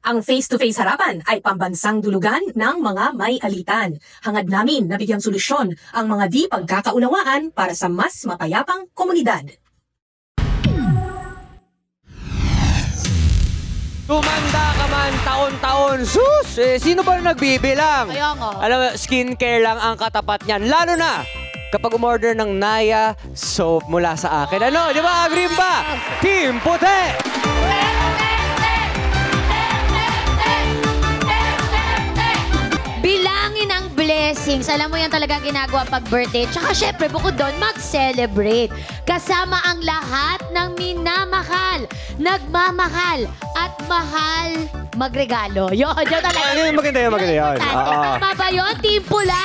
Ang face-to-face harapan ay pambansang dulugan ng mga may alitan. Hangad namin na bigyang solusyon ang mga di pagkakaunawaan para sa mas mapayapang komunidad. Tumanda ka man taon-taon, sus! Sino ba nagbibilang? Kaya nga. Alam mo, skincare lang ang katapat niyan. Lalo na kapag umorder ng Naya soap mula sa akin. Ano, di ba? Agree ba? Team Puti! Bilangin ang blessings. Alam mo yan talaga ginagawa pag birthday. Tsaka syempre, bukod doon, mag-celebrate. Kasama ang lahat ng minamahal, nagmamahal, at mahal magregalo. Yun talaga. Maganda yun, maganda yun. Tama ba yun, Team Pula?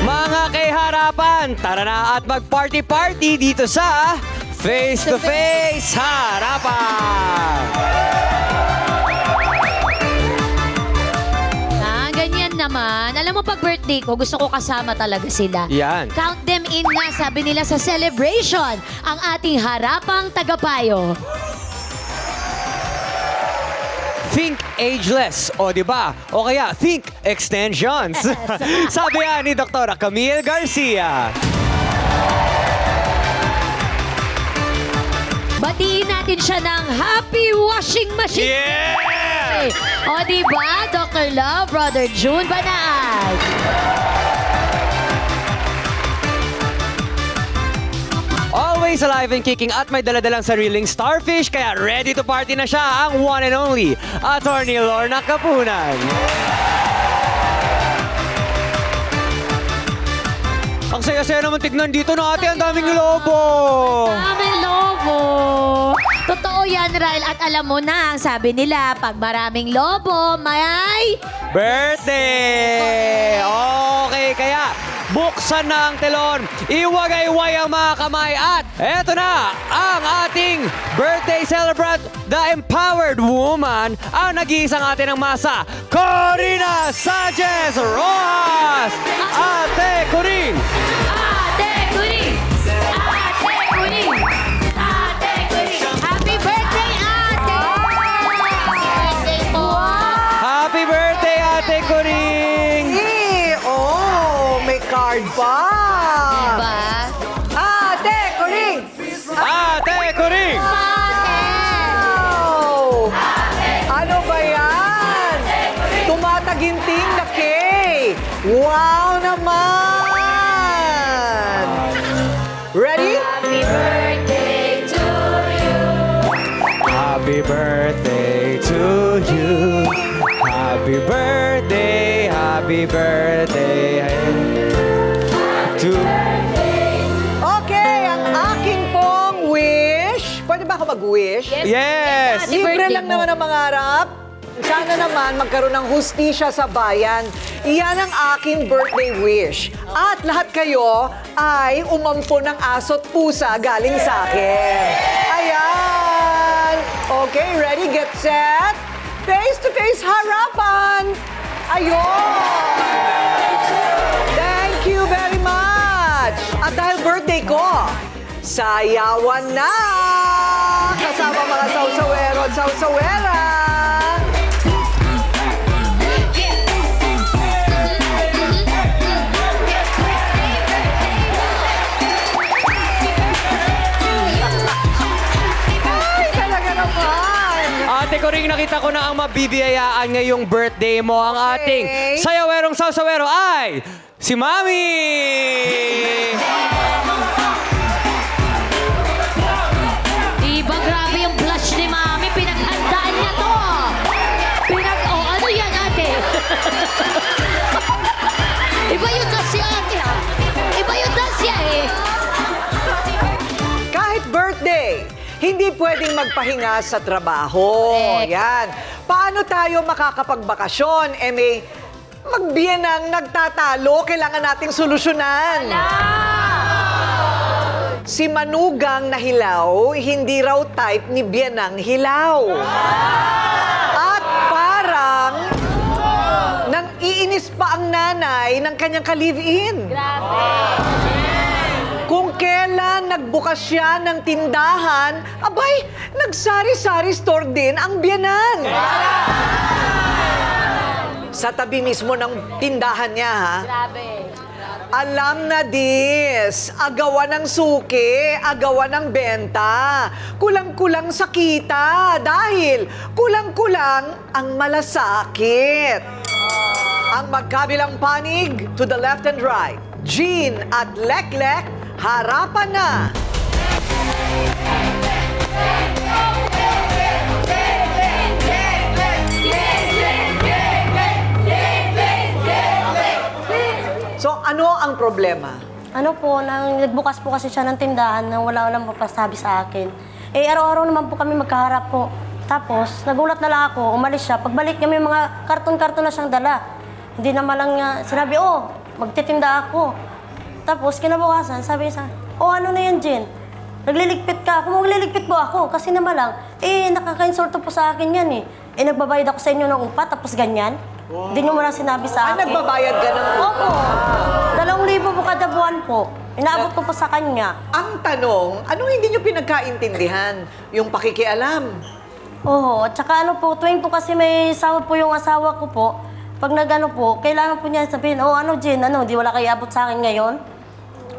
Mga kay-harapan, tara na at mag-party-party dito sa Face-to-Face Harapan! Ganyan naman. Alam mo, pag birthday ko, gusto ko kasama talaga sila. Yan. Count them in na, sabi nila sa celebration, ang ating harapang tagapayo. Think ageless, o di ba? O kaya, think extensions. Sabi yan ni Dr. Camille Garcia. Batiin natin siya ng happy washing machine. Yeah! O diba, Dr. Love, Brother June Banaag. Always alive and kicking at may daladalang sariling starfish, kaya ready to party na siya ang one and only Attorney Lorna Kapunan. Ang saya-saya naman tignan dito na ate, ang daming lobo. Daming lobo. Totoo yan, Ryle. At alam mo na, ang sabi nila, pag maraming lobo, may birthday! Okay, kaya buksan na ang telon, iwagayway ang mga kamay at eto na ang ating birthday celebrant, the empowered woman, ang nag-iisang atin ng masa, Corina Sanchez Rojas! Ate Coring! Ate Kuring! Ate Kuring! Ate Kuring! Happy birthday, ate! Birthday po! Happy birthday, Ate Coring! May card pa! Diba? Ate Coring! Ate Coring! Wow! Ano ba yan? Tumataginting na K! Wow naman! Ready? Happy birthday to you! Happy birthday to you! Happy birthday! Happy birthday! Okay, ang aking pong wish. Pwede ba ako mag-wish? Yes! Happy Libre birthday lang mo. naman ang mangarap. Sana naman magkaroon ng hustisya sa bayan. Iyan ang aking birthday wish. At lahat kayo ay umampo ng aso't pusa galing sa akin. Ayan! Okay, ready, get set. Face-to-face harapan. Ayun! Thank you very much! At dahil birthday ko, sayawan na! Kasama mga sausawero at sausawera! Ay, talaga naman! Ate Coring, nakita ko na ang mabibiyayaan ngayong birthday mo. Ang ating sayawerong sausawero ay si Mami! Diba grabe yung blush ni Mami? Pinaghandaan niya to! ano yan, ate? Iba yung dance niya, ate, ha? Iba yung dance niya, eh. Kahit birthday, hindi pwedeng magpahinga sa trabaho. Correct. Yan. Paano tayo makakapagbakasyon? May magbiyenang nagtatalo, kailangan nating solusyonan. Si Manugang na hilaw, hindi raw type ni biyenang hilaw. At parang nang iinis pa ang nanay ng kanyang ka-live-in. Grabe. Kung kailan nagbukas siya ng tindahan, abay, nagsari-sari store din ang biyanan. Sa tabi mismo ng tindahan niya, ha? Grabe. Alam na dis, agawan ng suki, agawan ng benta. Kulang-kulang sa kita dahil kulang-kulang ang malasakit. Ang magkabilang panig, to the left and right, Jean at Leklek, harapan na. So, ano ang problema? Ano po, nang nagbukas po kasi siya ng tindahan na wala-walang papasabi sa akin. Eh, araw-araw naman po kami magkaharap po. Tapos, nagulat na lang ako, umalis siya. Pagbalik niya, may mga karton-karton na siyang dala. Hindi naman lang niya sinabi, oh, magtitinda ako. Tapos, kinabukasan, sabi niya sa akin, oh, ano na yan, Jen? Nagliligpit ka. Kung magliligpit po ako, kasi naman lang, eh, nakaka-insulto po sa akin yan eh. Eh, nagbabayad ako sa inyo ng upa, tapos ganyan. Hindi niyo mo lang sinabi sa akin. Nagbabayad ka ng Opo. 2,000 po kada buwan po. Inaabot ko po sa kanya. Ang tanong, anong hindi nyo pinagkaintindihan? Yung pakikialam? Oo. At saka ano po, tuwing po kasi may sahod po yung asawa ko po, pag nagano po, kailangan po niya sabihin, oh ano Jen, ano, di wala kayo abot sa akin ngayon?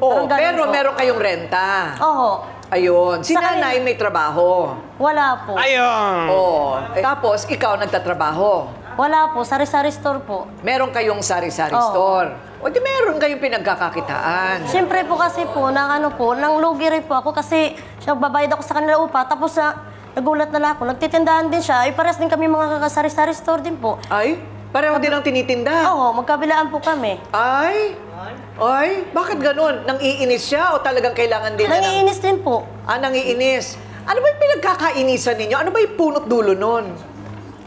Oo, Parang ganun pero po. meron kayong renta. Oo. Ayun. Si Sa nanay may trabaho. Wala po. Ayun! Oo. Tapos, ikaw nagtatrabaho. Wala po. Sari-sari store po. Meron kayong sari-sari Oo. store. O di meron kayong pinagkakakitaan. Siyempre po kasi po, nang ano po, nang lugi rin po ako kasi nagbabayad ako sa kanila upa. Tapos nagulat na lang ako. Nagtitindahan din siya. Ay, pares din kami mga kakasari-sari store din po. Ay, pareho din ang tinitinda. Oo, magkabilaan po kami. Ay, bakit ganun? Nang-iinis siya o talagang kailangan din niya ng... Nangiinis din po. Nangiinis. Ano ba yung pinagkakainisan ninyo? Ano ba yung punot dulo nun?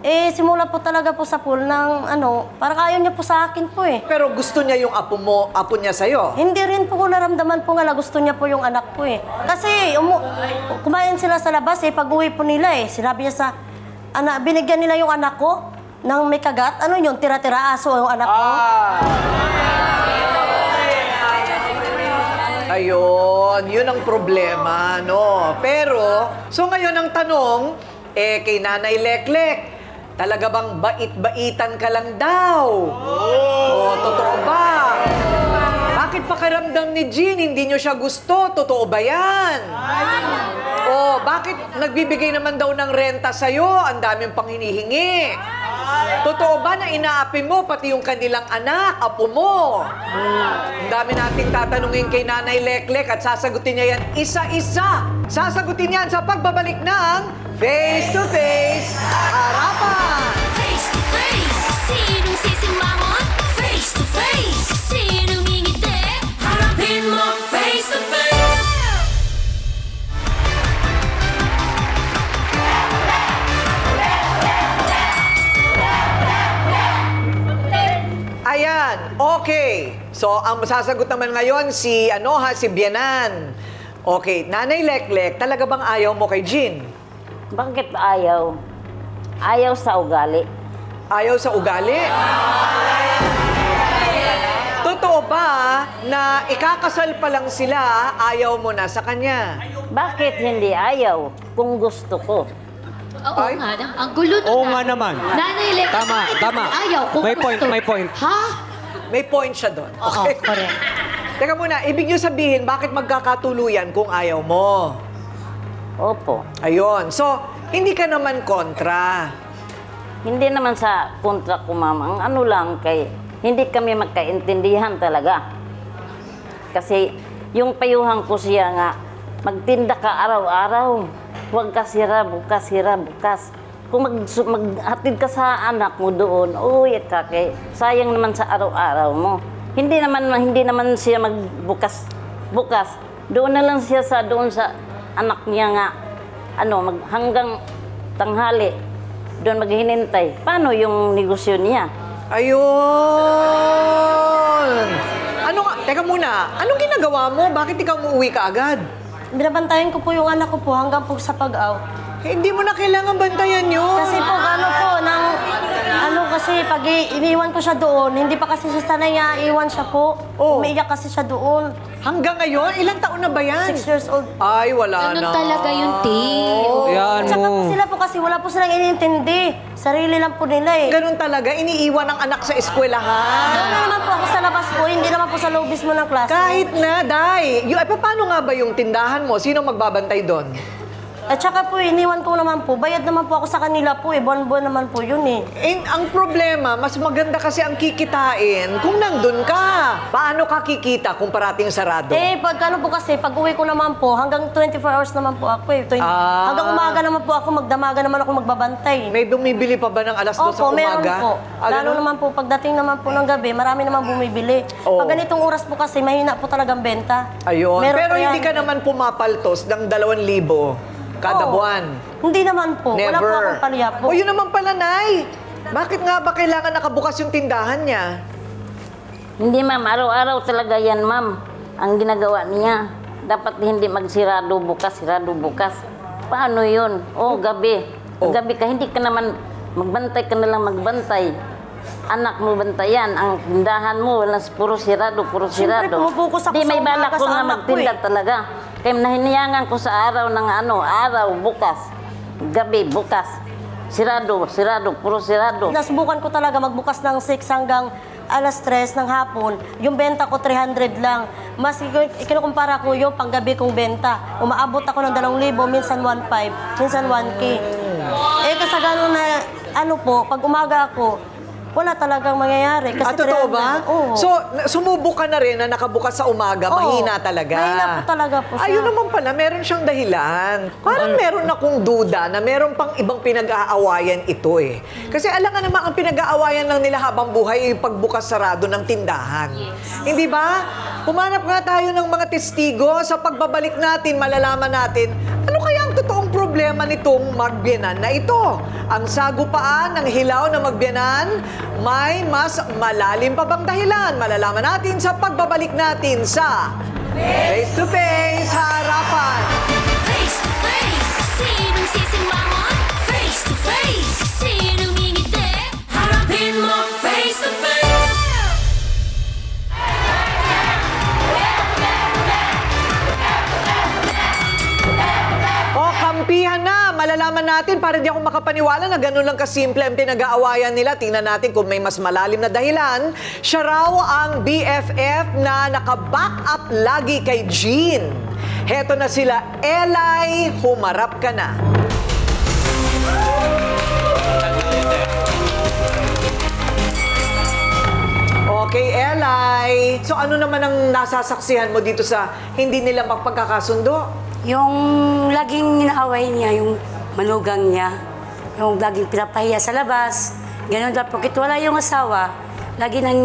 Eh, simula po talaga po sa pool ng ano, parang ayaw niya po sa akin po eh. Pero gusto niya yung apo niya sa'yo. Hindi rin po ko naramdaman po nga na gusto niya po yung anak ko eh. Kasi kumain sila sa labas eh, pag-uwi po nila eh. Sinabi niya sa, binigyan nila yung anak ko ng may kagat. Ano yun, tira-tira aso yung anak ko? Ayun, yun ang problema, no? Pero, so ngayon ang tanong, kay Nanay Leklek, talaga bang bait-baitan ka lang daw? Totoo ba? Bakit pakiramdam ni Jean, hindi nyo siya gusto? Totoo ba yan? Bakit nagbibigay naman daw ng renta sa'yo? Ang daming pang hinihingi. Totoo ba na inaapi mo pati yung kanilang anak, apo mo? Ang dami nating tatanungin kay Nanay Leklek at sasagutin niya yan isa-isa. Sasagutin yan sa pagbabalik ng Face to Face Harapan! Face to face, sinong sisimangon? Face to face, sinong ngingiti? Harapin mo face to face. Ayan, okay. So, ang masasagot naman ngayon si Bianan. Okay, Nanay Leklek, talaga bang ayaw mo kay Jean? Bakit ayaw? Ayaw sa ugali. Ayaw sa ugali? Totoo ba na ikakasal pa lang sila, ayaw mo na sa kanya? Bakit hindi ayaw kung gusto ko? Oo Ay. nga, ang gulo na. Oo nga naman. Nanay Lek, Tama, tama. ayaw kung May point, gusto. may point. Ha? May point siya doon. Oo, correct. Teka muna, ibig niyo sabihin, bakit magkakatuluyan kung ayaw mo? Opo. Ayun. So, hindi ka naman kontra. Hindi naman sa kontra ko, mama. Ang ano lang kay, hindi kami magkaintindihan talaga. Kasi yung payuhan ko siya nga, magtinda ka araw-araw. Huwag ka sira, bukas. Kung maghatid ka sa anak mo doon, uy, kake, sayang naman sa araw-araw mo. Hindi naman siya magbukas. Doon na lang siya doon sa anak niya nga, hanggang tanghali, doon maghinintay. Paano yung negosyo niya? Ayun! Teka muna, anong ginagawa mo? Bakit ikaw umuwi ka agad? Binabantayan ko po yung anak ko po hanggang po sa pag-aw. Hindi mo na kailangan bantayan yun. Kasi po, Ano kasi, pag iniwan ko siya doon, hindi pa kasi siya sanay nga, iwan siya po. Oh. Umiiyak kasi siya doon. Hanggang ngayon, ilang taon na ba yan? 6 years old. Ay, wala Ganun na. talaga yung ting. Yan Tsaka po mo. sila po kasi, wala po silang iniintindi. Sarili lang po nila eh. Ganun talaga, iniiwan ng anak sa eskwelahan. Doon na naman po ako sa labas po, hindi naman po sa loob mismo ng klase. Kahit na, Day. Paano nga ba yung tindahan mo? Sino magbabantay doon? At saka po, iniwan ko naman po. Bayad naman po ako sa kanila po eh. Buwan-buwan naman po yun eh. Ang problema, mas maganda kasi ang kikitain kung nandun ka. Paano ka kikita kung parating sarado? Pag ano po kasi, pag uwi ko naman po, hanggang 24 hours naman po ako eh. Hanggang umaga naman po ako, magdamaga naman ako magbabantay. May bumibili pa ba ng alas 2 sa Opo, meron umaga? po. Lalo naman po, pagdating naman po ng gabi, marami naman bumibili. Oo. Pag ganitong oras po kasi, mahina po talagang benta. Ayun. Meron Pero po yan. hindi ka naman pumapaltos ng 2,000 kada Oo. buwan. Hindi naman po. Wala po akong palya po. O yun naman pala, Nay. Bakit nga ba kailangan nakabukas yung tindahan niya? Hindi ma'am, araw-araw talaga yan ma'am. Ang ginagawa niya. Dapat hindi magsirado bukas, sirado bukas. Paano yun? Gabi. Oh. Gabi ka, hindi ka naman magbantay ka na lang magbantay. Anak mo bantayan, ang tindahan mo, puro sirado, puro Siyempre, sirado. pumupokus ako Di, may sa balak umaga ko sa nga anak ko magtinda eh. talaga. Kaya nahiniyangan ko sa araw ng araw, bukas. Gabi, bukas. Sirado, puro sirado. Nasubukan ko talaga magbukas ng 6 hanggang alas 3 ng hapon. Yung benta ko 300 lang. Mas ikinukumpara ko yung panggabi kong benta. Umaabot ako ng 2,000, minsan 1,500, minsan 1K. Kasi gano'n na, pag umaga ako, wala talagang mangyayari. Kasi Totoo ba? Oo. So, sumubok ka na rin na nakabukas sa umaga, Oo. mahina talaga. Mahina po talaga po siya. Ayun naman pala, meron siyang dahilan. Parang meron akong duda na meron pang ibang pinag-aawayan ito eh. Kasi alam nga naman, ang pinag-aawayan lang nila habang buhay ay pagbukas sarado ng tindahan. Hindi ba? Humanap nga tayo ng mga testigo. Sa pagbabalik natin, malalaman natin, ano kaya ang totoong problema nitong magbiyanan na ito? Ang sagupaan ng hilaw na magbiyanan, may mas malalim pa bang dahilan? Malalaman natin sa pagbabalik natin sa Face to Face Harapan. Face to face, sinong sisimangon? Face to face, sinong ngingiti? Harapin mo face to face. O, kampihan na! Malalaman natin para di ako makapaniwala na ganun lang kasimple ang pinag-aawayan nila. Tingnan natin kung may mas malalim na dahilan. Siya raw ang BFF na naka-back up lagi kay Jean. Heto na sila, Eli, humarap ka na. Okay, Eli. So ano naman ang nasasaksihan mo dito sa hindi nila magpagkakasundo? Yung laging inaaway niya, yung manugang niya, yung laging pinapahiya sa labas, gano'n daw. Porque wala yung asawa, lagi nang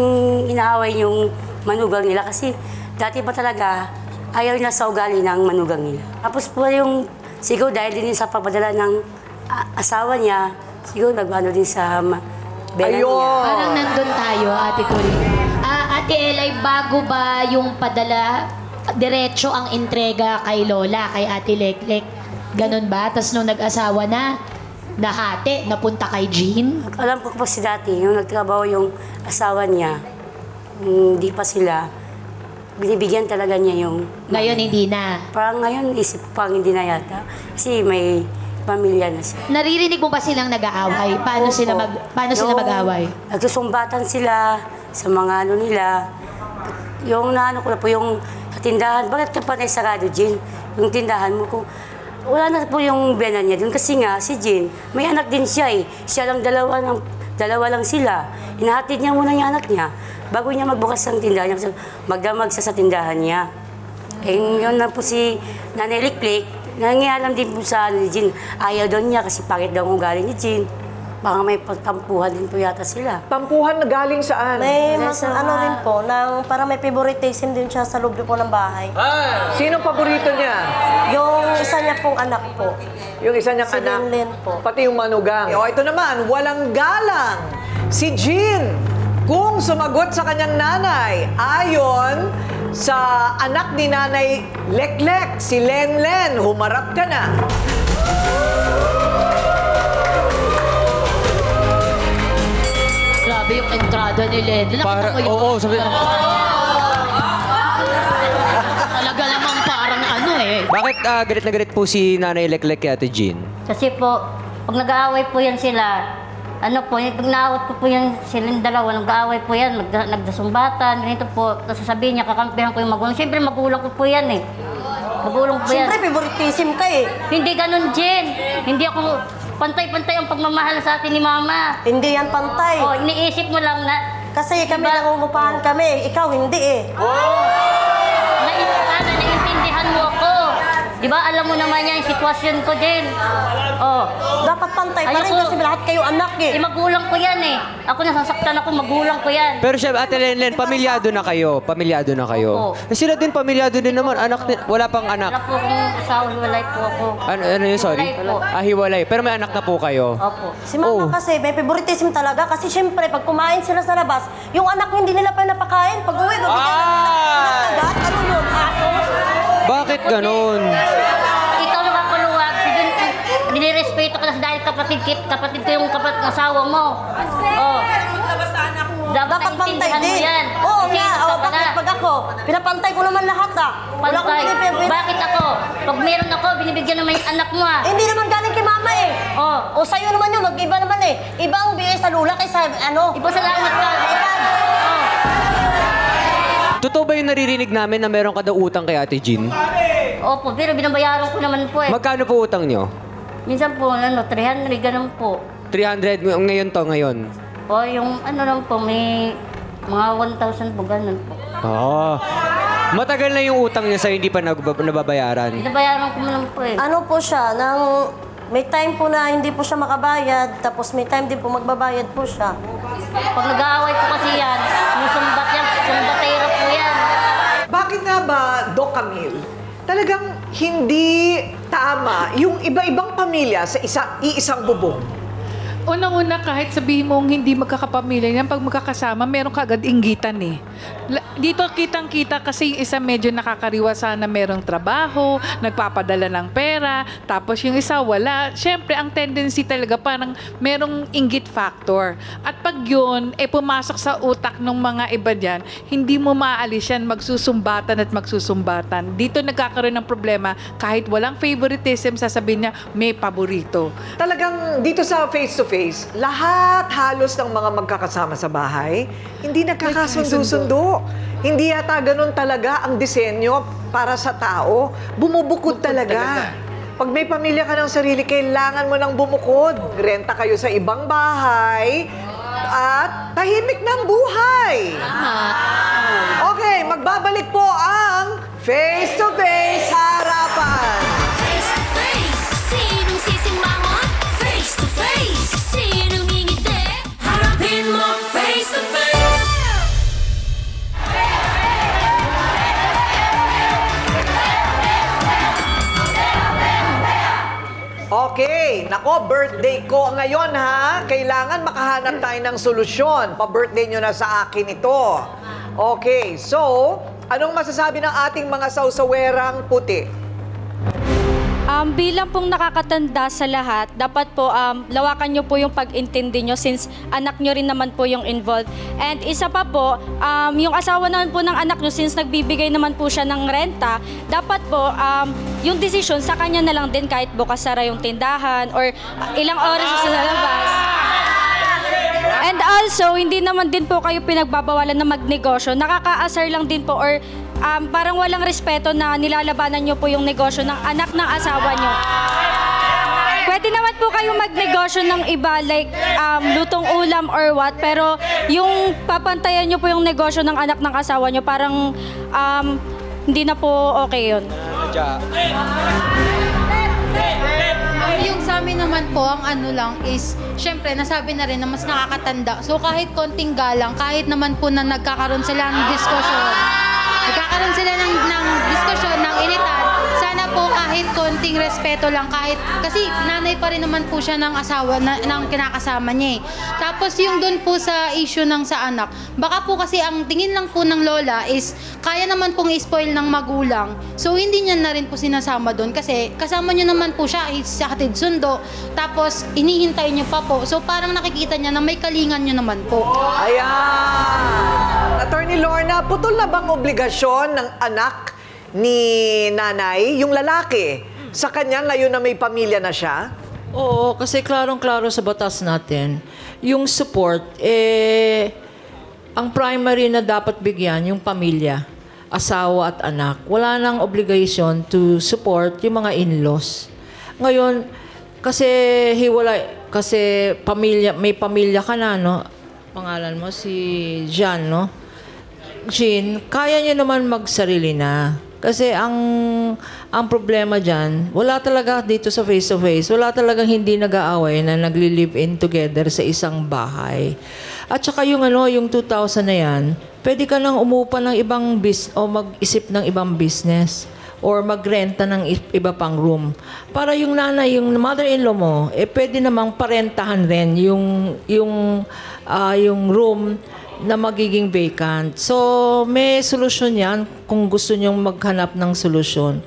inaaway yung manugang nila. Kasi dati pa talaga, ayaw niya sa ugali ng manugang nila. Tapos po yung, siguro dahil din sa pagpadala ng asawa niya, siguro nagano din sa bela niya. Parang nandun tayo, Ate Tuli. Ate Elay, bago ba yung padala, diretso ang entrega kay Lola, kay Ate Leklek? Ganon ba? Tapos nung nag-asawa na, nahati, napunta kay Jean? Alam ko po si dati, yung nagtrabaho yung asawa niya, hindi pa sila, binibigyan talaga niya yung... Ngayon hindi na. Parang ngayon, isip ko pang hindi na yata. Kasi may pamilya na siya. Naririnig mo ba silang nag-aaway? Paano Opo. sila mag-aaway? Nagsusumbatan sila sa mga ano nila. Yung naano ko na po yung tindahan. Bakit ka pa naisarado, Jean? Yung tindahan mo ko. Wala na po yung biyanan niya dun. Kasi nga, si Jean, may anak din siya eh. Siya lang dalawa lang sila. Inahatid niya muna yung anak niya. Bago niya magbukas ng tindahan niya, magdamag siya sa tindahan niya. Eh, yun na po si Nanay Liklik. Nangyayalam din po sa ni Jean. Ayaw daw niya kasi pangit daw ang ugali ni Jean. Baka may pagtampuhan din po yata sila. Tampuhan na galing saan? May ano rin po, parang may favoritism din siya sa loob po ng bahay. Sino paborito niya? Yung isa niya pong anak po. Yung isa niyang Si anak? Linlin po. Pati yung manugang. O, ito naman, walang galang. Si Jean, kung sumagot sa kanyang nanay, ayon sa anak ni Nanay Leklek, si Lenlen, humarap ka na. entrada ni Lenny. Para, oo, sabi... Talaga namang parang ano eh. Bakit galit na galit po si Nanay Leklek kay Ate Jean? Kasi po, pag nag-aaway po yan sila, ano po, pag naawat ko po yan silang dalawa, nag-aaway po yan, nagdasumbatan, ganito po. Tapos sasabihin niya, kakampihan ko yung magulang. Siyempre, magulang ko po yan eh. Magulang ko po yan. Siyempre, favoritism ka eh. Hindi ganun, Jen. Hindi ako pantay-pantay ang pagmamahal sa atin ni Mama. Hindi yan pantay. Oh, iniisip mo lang na Kasi kami nangungupahan kami, ikaw hindi eh. naiintindihan mo ako. Di ba, alam mo naman yan yung sitwasyon ko, Jen. Oh. Dapat pantay pa rin Ayoko. kasi lahat kayo anak eh. Magulang ko yan eh. Ako nasasaktan ako, magulang ko yan. Pero siya, Ate Lenlen, pamilyado na kayo. Pamilyado na kayo. Opo. Eh, sila din, pamilyado din naman. Anak din, wala pang Wala anak. po akong asawa, hiwalay po ako. Ano yun, sorry? Hiwalay po. Hiwalay. Pero may anak na po kayo. Opo. Si mama Oh. kasi may favoritism talaga kasi syempre pag kumain sila sa labas, yung anak ko hindi nila pa napakain. Pag uwi, agad, ano yun? Aso? Bakit ganun? Ikaw nakakuluwag. Si Jun, dinirespeto ka na dahil kapatid ko yung kapatid ng asawa mo. Oh. Dapat pantay naiintindihan mo din. yan. Oo Kasi nga, gusto ka bakit na. pag ako, pinapantay ko naman lahat ah. Wala akong Pantay. pinipin. Bakit ako? Pag meron ako, binibigyan naman yung anak mo ah. Hindi naman galing kay mama eh. Oh. O sa'yo naman yun, mag-iba naman eh. Iba ang bigay sa lula kaysa ano. Iba salamat ka. Totoo ba yung naririnig namin na meron ka daw utang kay Ate Jean? Opo, pero binabayaran ko naman po eh. Magkano po utang nyo? Minsan po, 300, ganun po. 300 ngayon to, ngayon. O, yung ano lang po, may mga 1,000 po, ganun po. Oo. Matagal na yung utang niya sa'yo, hindi pa nababayaran. Binabayaran ko lang po eh. Ano po siya, may time po na hindi po siya makabayad, tapos may time din po magbabayad po siya. Pag nag-aaway po kasi yan, yung sumbat yan, sumbatero po yan. Bakit nga ba, Doc Camille, talagang hindi tama yung iba-ibang pamilya sa iisang bubong? Unang-una, kahit sabihin mong hindi magkakapamilya yan, pag magkakasama, meron kagad inggitan eh. Dito kitang-kita kasi yung isa medyo nakakariwa sana merong trabaho, nagpapadala ng pera, tapos yung isa wala. Siyempre, ang tendency talaga parang merong inggit factor. At pag yun, pumasok sa utak ng mga iba dyan, hindi mo maalis yan, magsusumbatan at magsusumbatan. Dito nagkakaroon ng problema, kahit walang favoritism, sasabihin niya, may paborito. Talagang dito sa face-to-face, lahat halos ng mga magkakasama sa bahay, hindi nagkakasundo-sundo. Hindi yata ganun talaga ang disenyo para sa tao. Bumubukod talaga. Pag may pamilya ka ng sarili, kailangan mo nang bumukod. Renta kayo sa ibang bahay at tahimik ng buhay. Okay, magbabalik po ang face-to-face harapan. Face to face, sinong sisimangon? Face to face, sinong ngingiti? Harapin mo face to face. Okay, nako, birthday ko ngayon ha. Kailangan makahanap tayo ng solusyon. Pa-birthday nyo na sa akin ito. Okay, so, anong masasabi ng ating mga sausawerang puti? Bilang pong nakakatanda sa lahat, dapat po lawakan nyo po yung pag-intindi nyo since anak nyo rin naman po yung involved. And isa pa po, yung asawa naman po ng anak nyo since nagbibigay naman po siya ng renta, dapat po yung decision sa kanya na lang din kahit bukas sara yung tindahan or ilang oras siya sa labas. And also, hindi naman din po kayo pinagbabawalan na magnegosyo. Nakaka-asar lang din po or parang walang respeto na nilalabanan nyo po yung negosyo ng anak ng asawa nyo. Pwede naman po kayo magnegosyo ng iba like lutong ulam or what, pero yung papantayan nyo po yung negosyo ng anak ng asawa nyo, parang hindi na po okay yun. Yung sa amin naman po, ang ano lang is, syempre, nasabi na rin na mas nakakatanda. So, kahit konting galang, kahit naman po na nagkakaroon sila ng diskusyon, ng diskusyon, ng initan, sana po kahit konting respeto lang, kahit, kasi nanay pa rin naman po siya ng asawa, ng kinakasama niya eh. Tapos yung dun po sa issue ng sa anak, baka po kasi ang tingin lang po ng lola is, kaya naman pong i-spoil ng magulang. So hindi niya na rin po sinasama dun kasi kasama niyo naman po siya sa hatid sundo. Tapos inihintay niyo pa po. So parang nakikita niya na may kalingan niyo naman po. Ayan! Attorney Lorna, putol na bang obligasyon ng anak ni nanay, yung lalaki, sa kanya ngayon na may pamilya na siya? Oo, kasi klarong-klaro sa batas natin, yung support, ang primary na dapat bigyan, yung pamilya, asawa at anak. Wala nang obligation to support yung mga in-laws. Ngayon, kasi kasi may pamilya ka na, no? Pangalan mo, si Jean, no? Jean, kaya niya naman magsarili na. Kasi ang problema dyan, wala talaga dito sa face-to-face, wala talagang hindi nag-aaway na nagli-live-in together sa isang bahay. At saka yung 2000 na yan, pwede ka nang umupa ng ibang o mag-isip ng ibang business or magrenta ng iba pang room. Para yung nanay, yung mother-in-law mo, pwede namang parentahan rin yung room na magiging vacant. So, may solusyon yan kung gusto nyong maghanap ng solusyon.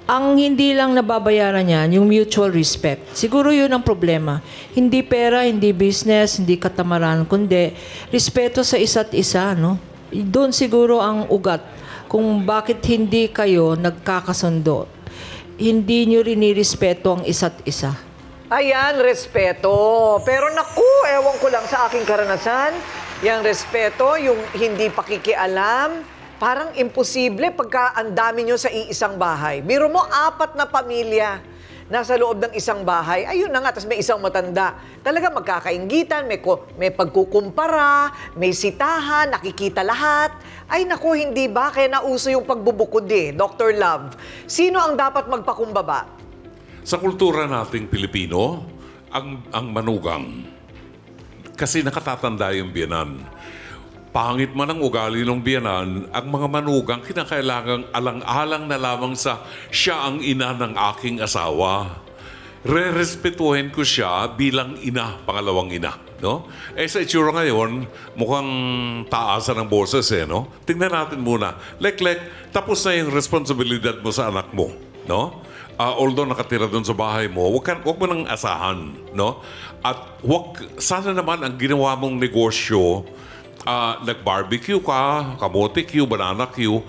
Ang hindi lang nababayaran yan, yung mutual respect. Siguro yun ang problema. Hindi pera, hindi business, hindi katamaran, kundi respeto sa isa't isa, no? Doon siguro ang ugat kung bakit hindi kayo nagkakasundo. Hindi nyo rinirespeto ang isa't isa. Ayan, respeto. Pero naku, ewan ko lang sa aking karanasan, yung respeto, yung hindi pakikialam, parang imposible pagka ang dami nyo sa iisang bahay. Biro mo, 4 na pamilya nasa loob ng isang bahay. Ayun na nga, tapos may isang matanda. Talaga magkakainggitan, may pagkukumpara, may sitahan, nakikita lahat. Ay naku, hindi ba? Kaya nauso yung pagbubukod Dr. Love. Sino ang dapat magpakumbaba? Sa kultura nating Pilipino, ang manugang. Kasi nakatatanda yung biyanan. Pangit man ang ugali ng biyanan, ang mga manugang kinakailangang alang-alang na lamang sa siya ang ina ng aking asawa. Re-respetuhin ko siya bilang ina, pangalawang ina. No? Sa itsura ngayon, mukhang taasan ng boses no? Tingnan natin muna. Lek-lek, tapos na yung responsibilidad mo sa anak mo. No? Although nakatira doon sa bahay mo, wag mo nang asahan, no? At sana naman ang ginawa mong negosyo, nag-barbecue ka, kamote Q, banana Q,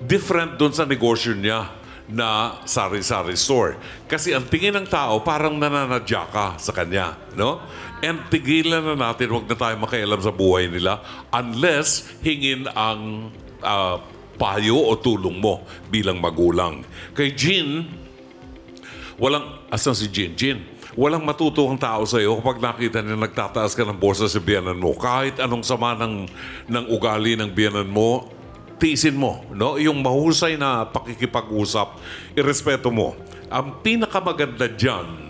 different doon sa negosyo niya na sari-sari store. Kasi ang tingin ng tao, parang nananadya ka sa kanya, no? And tigilan na natin, wag na tayo makialam sa buhay nila unless hingin ang payo o tulong mo bilang magulang. Kay Jean, asan si Jean? Jean, walang matutuwang tao sa iyo kapag nakita niya nagtataas ka ng borsa sa biyanan mo. Kahit anong sama ng ugali ng biyanan mo, tiisin mo. No? Yung mahusay na pakikipag-usap, irespeto mo. Ang pinakamaganda dyan,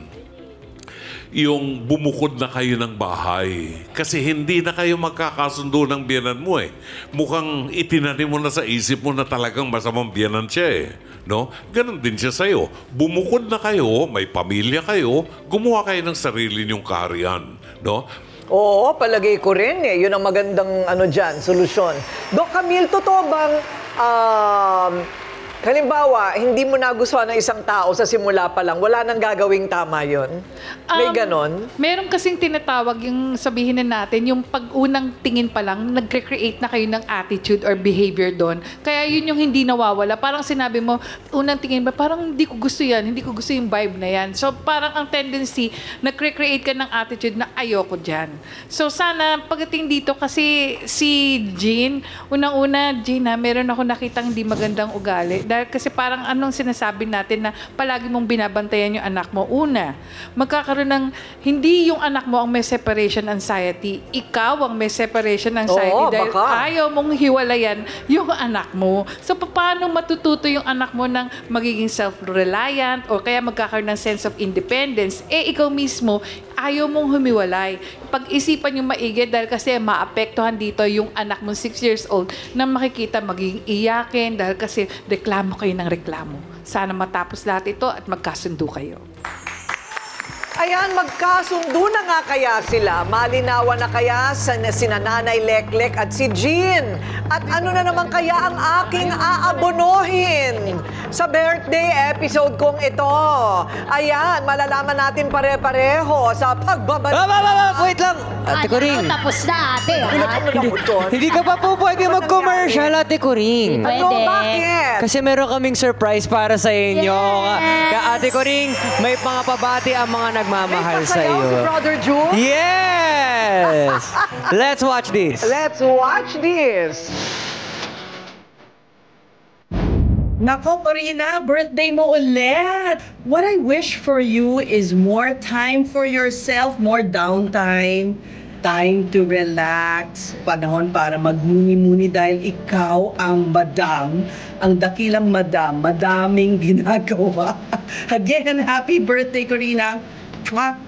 yung bumukod na kayo ng bahay. Kasi hindi na kayo magkakasundo ng biyanan mo Mukhang itinanim mo na sa isip mo na talagang masamang biyanan siya No? Ganon din siya sa'yo. Bumukod na kayo, may pamilya kayo, gumawa kayo ng sarili niyong kaharian. No? Oo, palagay ko rin Yun ang magandang solusyon. Doc Camille, totoo bang halimbawa, hindi mo nagustuhan ng isang tao sa simula pa lang, wala nang gagawing tama yun? May ganon? Meron kasing tinatawag yung sabihin na natin, yung pag-unang tingin pa lang, nagre-create na kayo ng attitude or behavior doon. Kaya yun yung hindi nawawala. Parang sinabi mo, unang tingin ba, parang hindi ko gusto yan, hindi ko gusto yung vibe na yan. So parang ang tendency, nagre-create ka ng attitude na ayoko dyan. So sana, pagdating dito, kasi si Jean, unang-una, Jean meron ako nakitang hindi magandang ugali. Dahil kasi parang anong sinasabi natin na palagi mong binabantayan yung anak mo. Una, magkakaroon ng, hindi yung anak mo ang may separation anxiety. Ikaw ang may separation anxiety dahil ayaw mong hiwalayan yung anak mo. So, paano matututo yung anak mo ng magiging self-reliant o kaya magkakaroon ng sense of independence? Ikaw mismo, ayaw mong humiwalay. Pag-isipan yung maigi dahil kasi maapektuhan dito yung anak mo 6 years old na makikita magiging iyakin dahil kasi reklamo kayo ng reklamo. Sana matapos lahat ito at magkasundo kayo. Ayan, magkasundo na nga kaya sila. Malinawan na kaya sina Nanay Leklek at si Jean. At ano na naman kaya ang aking aabonohin sa birthday episode kong ito? Ayan, malalaman natin pare-pareho sa pagbabalik. Wait lang! Ate Coring. Tapos na, ate. Hindi ka pa po pwede mag-commercial, Ate Coring. Pwede. Bakit? Kasi meron kaming surprise para sa inyo. Yes! Kaya Ate Coring, may mga pabati ang mga nagmamahal sa May pasayaw iyo. si Brother June? Yes! Let's watch this. Let's watch this. Nako, Corina, birthday mo ulit. What I wish for you is more time for yourself, more downtime, time to relax, panahon para magmuni-muni dahil ikaw ang madam, ang dakilang madam, madaming ginagawa. Again, happy birthday, Corina. Mwah.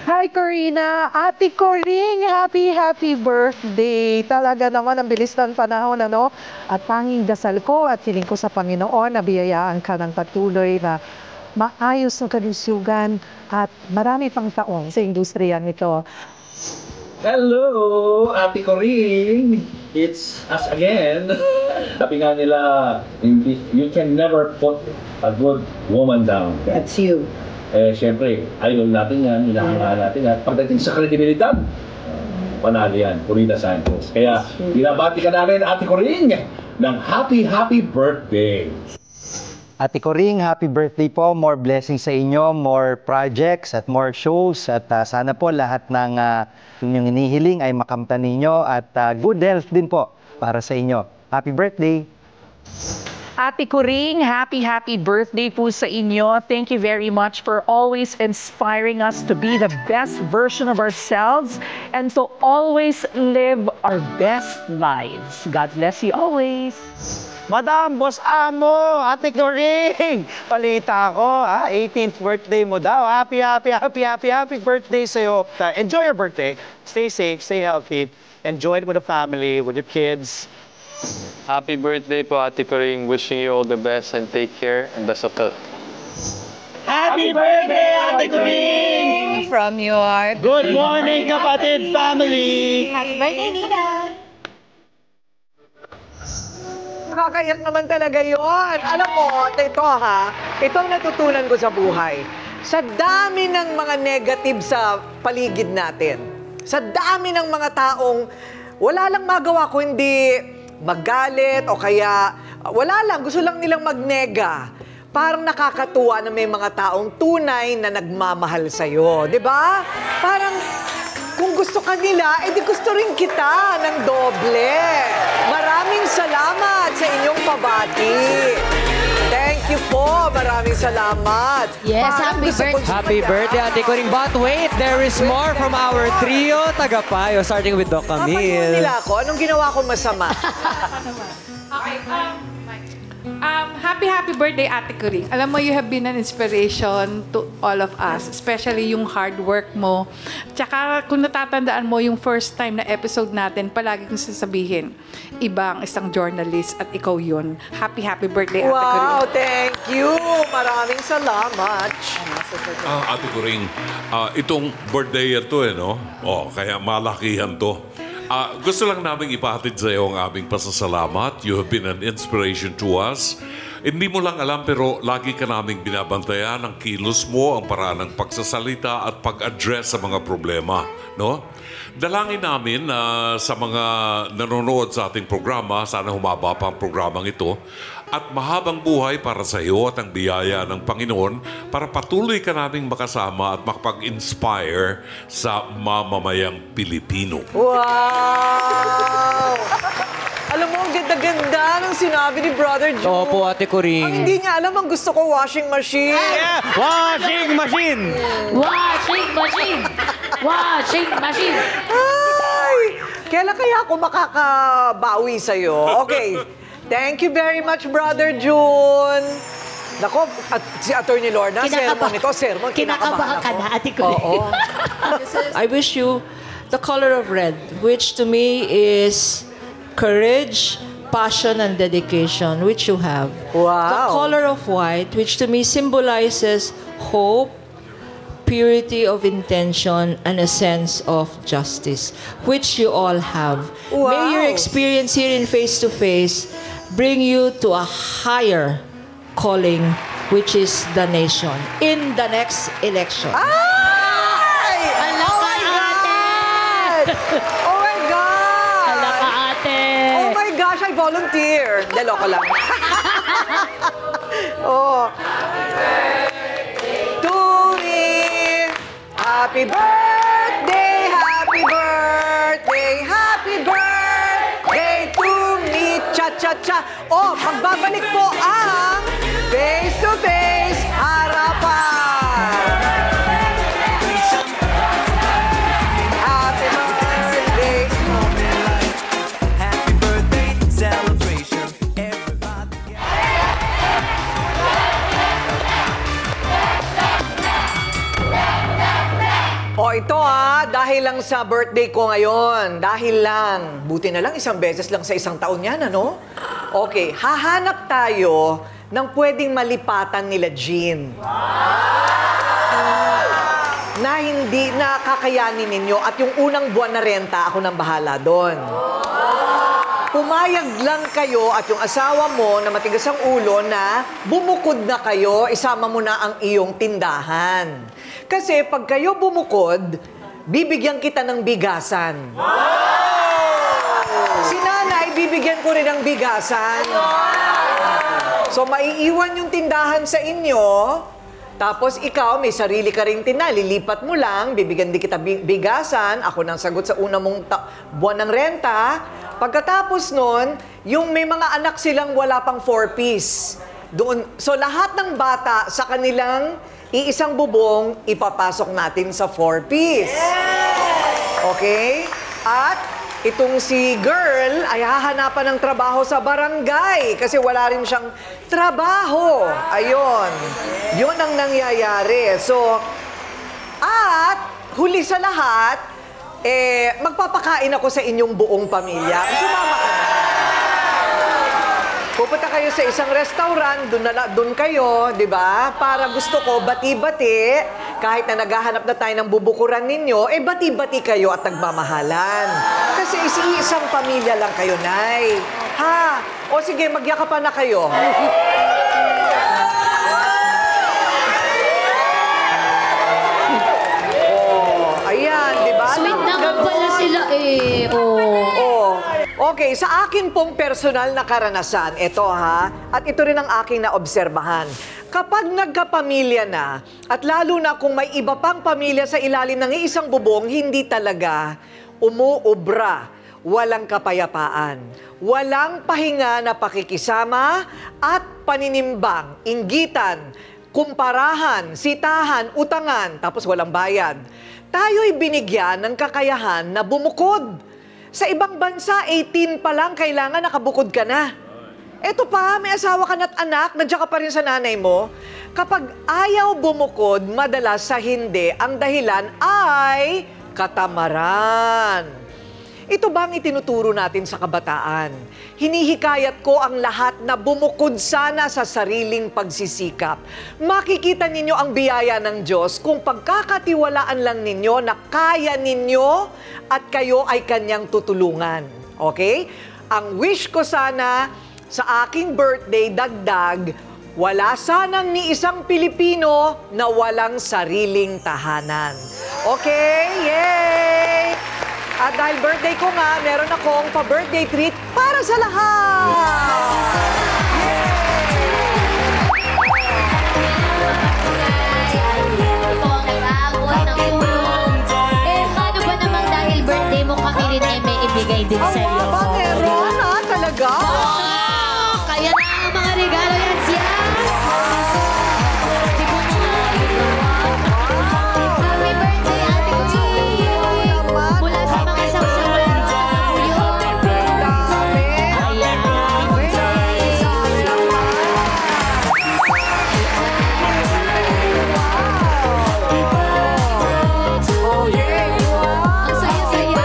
Hi, Corina. Ate Coring, happy birthday. Talaga naman, ang bilis ng panahon, ano? At tanging dasal ko at hiling ko sa Panginoon na biyayaan ka ng patuloy na maayos na kalusugan at marami pang taong sa industriyang ito. Hello, Ate Coring. It's us again. Sabi nga nila, you can never put a good woman down. That's you. Siyempre, ayaw natin yan, hinahangaan natin yan. Pagdating sa kredibilidad, panalo yan, Corina Santos. Kaya, binabati ka namin, Ate Coring, ng happy birthday. Ate Coring, happy birthday po. More blessings sa inyo, more projects at more shows. At sana po lahat ng inyong hinihiling ay makamtan ninyo at good health din po para sa inyo. Happy birthday! Ate Coring, happy birthday po sa inyo. Thank you very much for always inspiring us to be the best version of ourselves and to always live our best lives. God bless you always. Madam, Boss Amo, Ate Coring! Palita ako, 18th birthday mo daw. Happy birthday sa'yo. Enjoy your birthday. Stay safe, stay healthy. Enjoy it with the family, with your kids. Happy birthday po, Ate Coring. Wishing you all the best and take care and best of health. Happy birthday, Ate Coring! From your Good morning, kapatid family! Happy birthday, Nina! Nakakayak naman talaga yun. Alam mo, ito ito ang natutunan ko sa buhay. Sa dami ng mga negative sa paligid natin, sa dami ng mga taong wala lang magawa kundi magalit o kaya wala lang, gusto lang nilang magnega. Parang nakakatuwa na may mga taong tunay na nagmamahal sa'yo. Diba? Parang kung gusto ka nila, edi gusto rin kita ng doble. Maraming salamat sa inyong pabati. Thank you po. Maraming salamat. Yes, Happy birthday, Ate Coring. But wait, there is more from our trio tagapayo, starting with Doc Camille. Papayuan nila ako. Anong ginawa ko masama? Okay, happy birthday, Ate Coring. Alam mo, you have been an inspiration to all of us, especially yung hard work mo. Tsaka kung natatandaan mo, yung first time na episode natin, palagi kong sasabihin, iba ang isang journalist at ikaw yun. Happy birthday, Ate Coring. Wow, thank you. Maraming salamat. Ate Coring, itong birthday ito no? Kaya malakihan to. Gusto lang namin ipahatid sa iyo ang aming pasasalamat. You have been an inspiration to us. Hindi mo lang alam pero lagi ka naming binabantayan ang kilos mo, ang paraan ng pagsasalita at pag-address sa mga problema. No? Dalangin namin sa mga nanonood sa ating programa, sana humaba pa ang programang ito, at mahabang buhay para sa iyo at ang biyaya ng Panginoon para patuloy ka naming makasama at makapag-inspire sa mamamayang Pilipino. Wow! Alam mo, ang ganda-ganda ng sinabi ni Brother Joe. Opo, Ate Coring. Ang hindi niya alam, ang gusto ko, washing machine. Yeah! Washing machine! Washing machine! Washing machine! Ay! Kailan kaya ako makakabawi sa'yo? Okay. Thank you very much, Brother June. Nako, at si Attorney Lorna, sermon, kinakabahan ka na, Ate Coring. Oo. I wish you the color of red, which to me is courage, passion and dedication, which you have. Wow. The color of white, which to me symbolizes hope, purity of intention, and a sense of justice, which you all have. Wow. May your experience here in Face to Face bring you to a higher calling, which is the nation, in the next election. Ay! Oh my God! Oh my God! Hala ka, ate. Oh my gosh, I volunteer. Loko lang. Oh. Happy birthday, happy birthday, happy birthday to me, cha-cha-cha. Oh, magbabalik po ang Face to Face Harapan. Happy birthday. Happy birthday celebration. Everybody. O ito dahil lang sa birthday ko ngayon. Dahil lang. Buti na lang, isang beses lang sa isang taon yan, ano? Okay, hahanap tayo ng pwedeng malipatan nila Jean. Na hindi nakakayanin ninyo at yung unang buwan na renta, ako nang bahala doon. Pumayag lang kayo at yung asawa mo na matigas ang ulo na bumukod na kayo, isama mo na ang iyong tindahan. Kasi pag kayo bumukod, bibigyan kita ng bigasan. Si nanay, bibigyan ko rin ng bigasan. So maiiwan yung tindahan sa inyo, tapos ikaw, may sarili ka ring tindahan, lilipat mo lang, bibigyan din kita bigasan, ako nang sagot sa una mong buwan ng renta. Pagkatapos nun, yung may mga anak silang wala pang 4-piece. Doon, so lahat ng bata sa kanilang iisang bubong, ipapasok natin sa 4-piece. Okay? At itong si girl ay hahanapan ng trabaho sa barangay kasi wala rin siyang trabaho. Ayun. Yun ang nangyayari. So, at huli sa lahat, magpapakain ako sa inyong buong pamilya. Sumama ka na. Pupunta kayo sa isang restaurant, doon kayo, di ba? Para gusto ko, bati-bati, kahit na naghahanap na tayo ng bubukuran ninyo, bati-bati kayo at nagmamahalan. Kasi isang pamilya lang kayo, Nay. Ha? O sige, magyakapan na kayo. Ayan, di ba? Sweet naman pala sila Okay, sa akin pong personal na karanasan, ito at ito rin ang aking naobserbahan. Kapag nagkapamilya na, at lalo na kung may iba pang pamilya sa ilalim ng isang bubong, hindi talaga umuubra, walang kapayapaan, walang pahinga na pakikisama at paninimbang, inggitan, kumparahan, sitahan, utangan, tapos walang bayad. Tayo'y binigyan ng kakayahan na bumukod. Sa ibang bansa, 18 pa lang kailangan nakabukod ka na. Eto pa, may asawa ka na't anak, nandiyan ka pa rin sa nanay mo. Kapag ayaw bumukod, madalas sa hindi, ang dahilan ay katamaran. Ito ba ang itinuturo natin sa kabataan? Hinihikayat ko ang lahat na bumukod sana sa sariling pagsisikap. Makikita ninyo ang biyaya ng Diyos kung pagkakatiwalaan lang ninyo na kaya ninyo at kayo ay kanyang tutulungan. Okay? Ang wish ko sana sa aking birthday, dagdag, wala sanang ni isang Pilipino na walang sariling tahanan. Okay? Yay! At dahil birthday ko nga, meron akong pa-birthday treat para sa lahat! Paano ba naman dahil birthday mo kami rin may ibigay din sa'yo? Meron talaga? Kaya na ang mga regalo yan siya! Happy birthday, Ate Kuchi! Mula sa mga saksawan sa Puyo. Ayan. Ang saya-saya.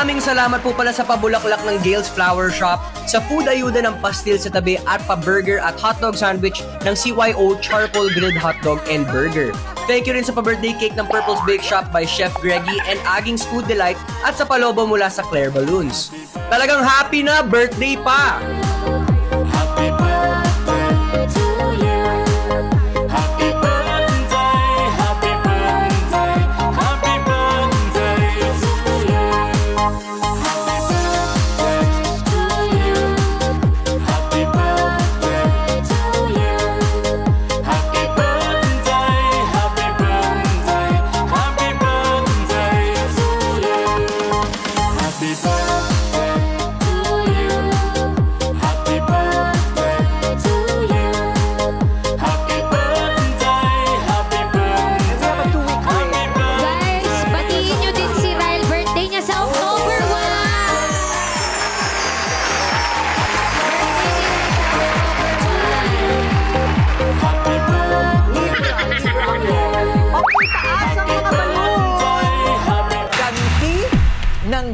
Maraming salamat po pala sa pabulaklak ng Gail's Flower Shop, sa food ayuda ng pastil sa tabi at pa-burger at hotdog sandwich ng CYO Charcoal Grilled Hotdog and Burger. Thank you rin sa pa-birthday cake ng Purple's Bake Shop by Chef Greggy and Aging's Food Delight at sa palobo mula sa Claire Balloons. Talagang happy na birthday pa!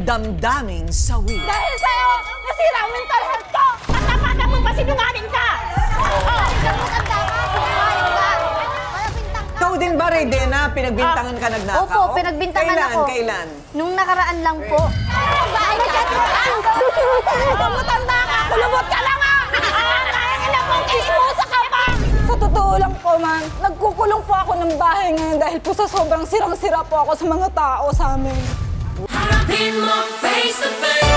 Damdaming sawi. Dahil sa'yo, nasira ang mental health ko! At napatang mo pa sinungaling ka! Ikaw din ba, Raydena, pinagbintangan ka nagnakaw? Opo, pinagbintangan ako. Kailan? Nung nakaraan lang po. Matanda ka! Kulubot ka lang ah! Ilang mong kismosa ka pa! Sa totoo lang po, man, nagkukulong po ako ng bahay ngayon dahil po sa sobrang sirang-sira po ako sa mga tao sa amin. Harapin mo face to face.